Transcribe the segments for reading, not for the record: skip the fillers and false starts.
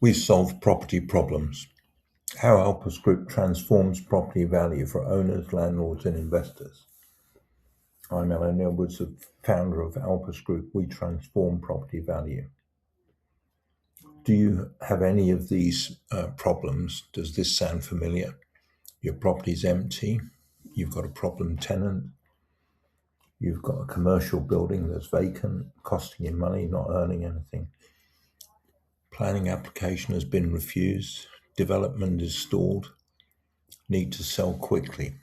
We solve property problems. How Alpus Group transforms property value for owners, landlords, and investors. I'm Alan Edwards, the founder of Alpus Group. We transform property value. Do you have any of these problems? Does this sound familiar? Your property's empty. You've got a problem tenant. You've got a commercial building that's vacant, costing you money, not earning anything. Planning application has been refused. Development is stalled. Need to sell quickly.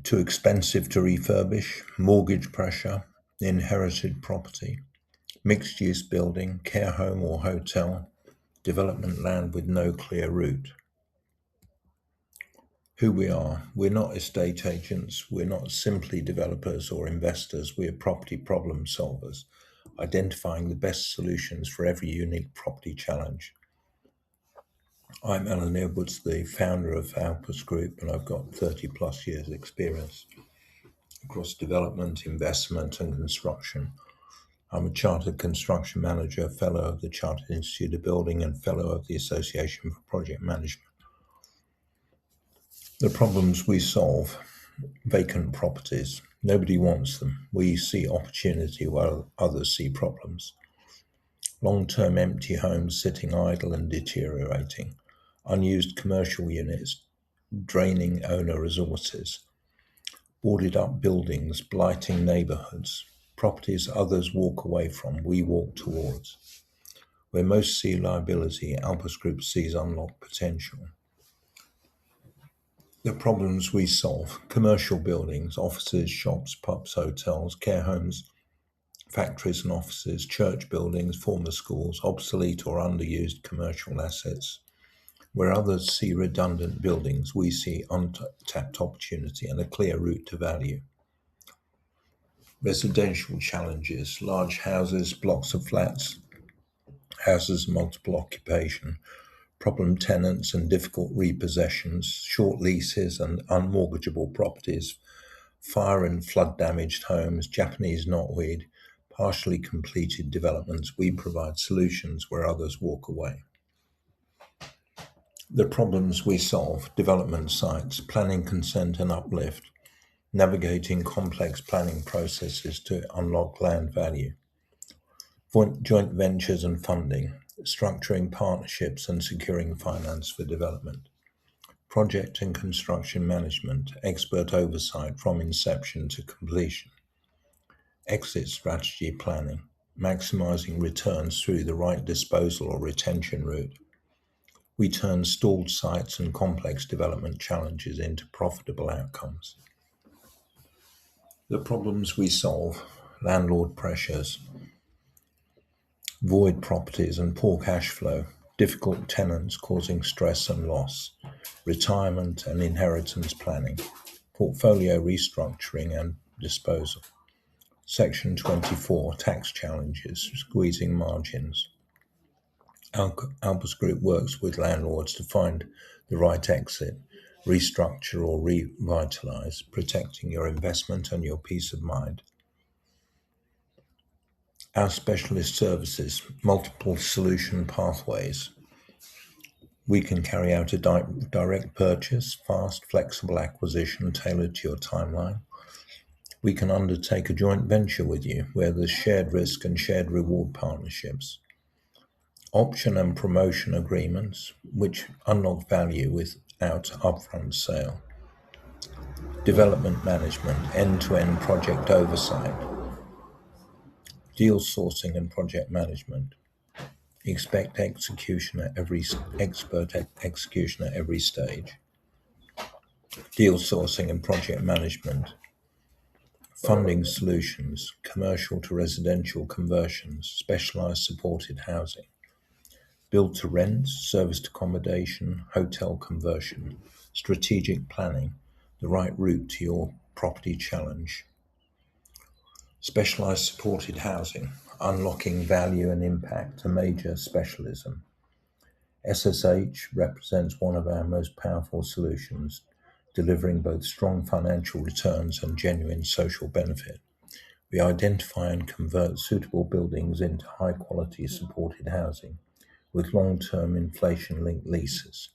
Too expensive to refurbish. Mortgage pressure. Inherited property. Mixed-use building, care home or hotel. Development land with no clear route. Who we are. We're not estate agents. We're not simply developers or investors. We're property problem solvers, identifying the best solutions for every unique property challenge. I'm Alan Edwards, the founder of Alpus Group, and I've got 30 plus years experience across development, investment and construction. I'm a Chartered Construction Manager, Fellow of the Chartered Institute of Building and Fellow of the Association for Project Management. The problems we solve: vacant properties. Nobody wants them. We see opportunity while others see problems. Long-term empty homes sitting idle and deteriorating. Unused commercial units draining owner resources. Boarded up buildings blighting neighbourhoods. Properties others walk away from, we walk towards. Where most see liability, Alpus Group sees unlocked potential. The problems we solve: commercial buildings, offices, shops, pubs, hotels, care homes, factories and offices, church buildings, former schools, obsolete or underused commercial assets. Where others see redundant buildings, we see untapped opportunity and a clear route to value. Residential challenges: large houses, blocks of flats, houses multiple occupation, problem tenants and difficult repossessions, short leases and unmortgageable properties, fire and flood damaged homes, Japanese knotweed, partially completed developments. We provide solutions where others walk away. The problems we solve: development sites, planning consent and uplift, navigating complex planning processes to unlock land value, joint ventures and funding, structuring partnerships and securing finance for development, project and construction management, expert oversight from inception to completion, exit strategy planning, maximizing returns through the right disposal or retention route. We turn stalled sites and complex development challenges into profitable outcomes. The problems we solve: landlord pressures, void properties and poor cash flow, difficult tenants causing stress and loss, retirement and inheritance planning, portfolio restructuring and disposal, Section 24, tax challenges, squeezing margins. Alpus Group works with landlords to find the right exit, restructure or revitalise, protecting your investment and your peace of mind. Our specialist services: multiple solution pathways. We can carry out a direct purchase, fast, flexible acquisition tailored to your timeline. We can undertake a joint venture with you where there's shared risk and shared reward partnerships. Option and promotion agreements, which unlock value without upfront sale. Development management, end-to-end project oversight. Deal sourcing and project management. Expert execution at every stage. Deal sourcing and project management. Funding solutions, commercial to residential conversions, specialised supported housing. Build to rent, serviced accommodation, hotel conversion, strategic planning, the right route to your property challenge. Specialised supported housing, unlocking value and impact, a major specialism. SSH represents one of our most powerful solutions, delivering both strong financial returns and genuine social benefit. We identify and convert suitable buildings into high-quality supported housing with long-term inflation-linked leases.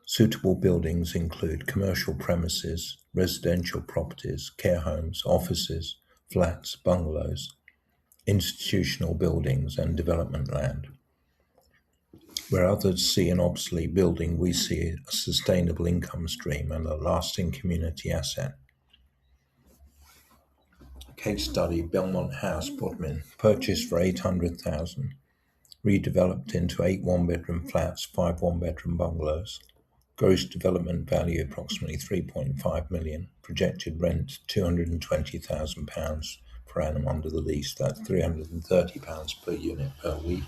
Suitable buildings include commercial premises, residential properties, care homes, offices, flats, bungalows, institutional buildings, and development land. Where others see an obsolete building, we see a sustainable income stream and a lasting community asset. Case study: Belmont House, Bodmin, purchased for $800,000, redeveloped into 8 one-bedroom flats, 5 one-bedroom bungalows. Gross development value approximately £3.5 million. Projected rent £220,000 per annum under the lease. That's £330 per unit per week.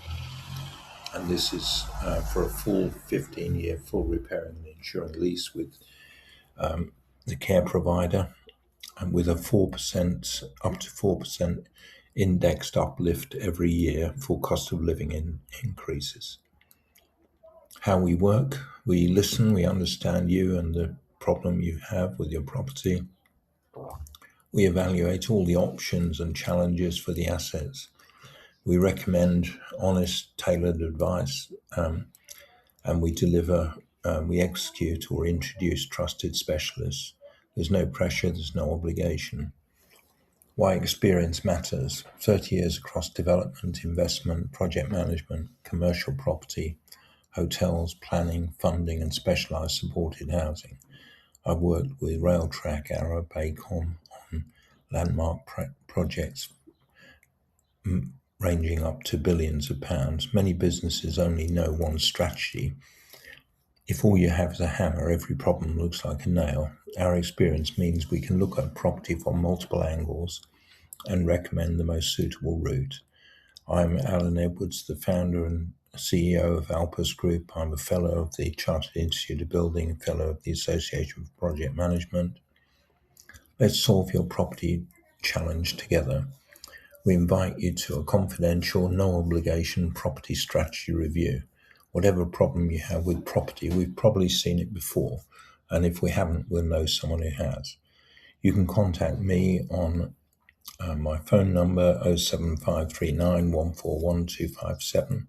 And this is for a full 15-year full repairing and insuring lease with the care provider, and with a 4% up to 4% indexed uplift every year for cost of living increases. How we work: we listen, we understand you and the problem you have with your property. We evaluate all the options and challenges for the assets. We recommend honest, tailored advice, and we deliver, we execute or introduce trusted specialists. There's no pressure, there's no obligation. Why experience matters: 30 years across development, investment, project management, commercial property, hotels, planning, funding, and specialised supported housing. I've worked with Railtrack, Arrow, Vacant on landmark projects ranging up to billions of pounds. Many businesses only know one strategy. If all you have is a hammer, every problem looks like a nail. Our experience means we can look at property from multiple angles and recommend the most suitable route. I'm Alan Edwards, the founder and CEO of Alpus Group. I'm a fellow of the Chartered Institute of Building, a fellow of the Association for Project Management. Let's solve your property challenge together. We invite you to a confidential, no obligation property strategy review. Whatever problem you have with property, we've probably seen it before, and if we haven't, we'll know someone who has. You can contact me on my phone number 07539 141 257.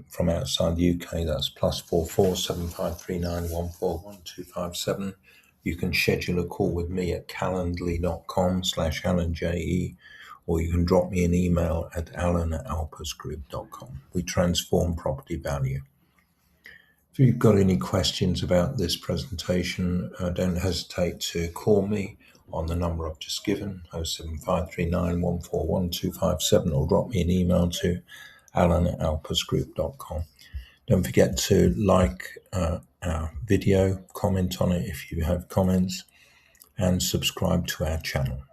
From outside the UK, that's +44 7539 141 257. You can schedule a call with me at calendly.com/AlanJE, or you can drop me an email at alan@alpusgroup.com. We transform property value. If you've got any questions about this presentation, don't hesitate to call me on the number I've just given, 07539 141 257, or drop me an email to alan@alpusgroup.com. Don't forget to like our video, comment on it if you have comments, and subscribe to our channel.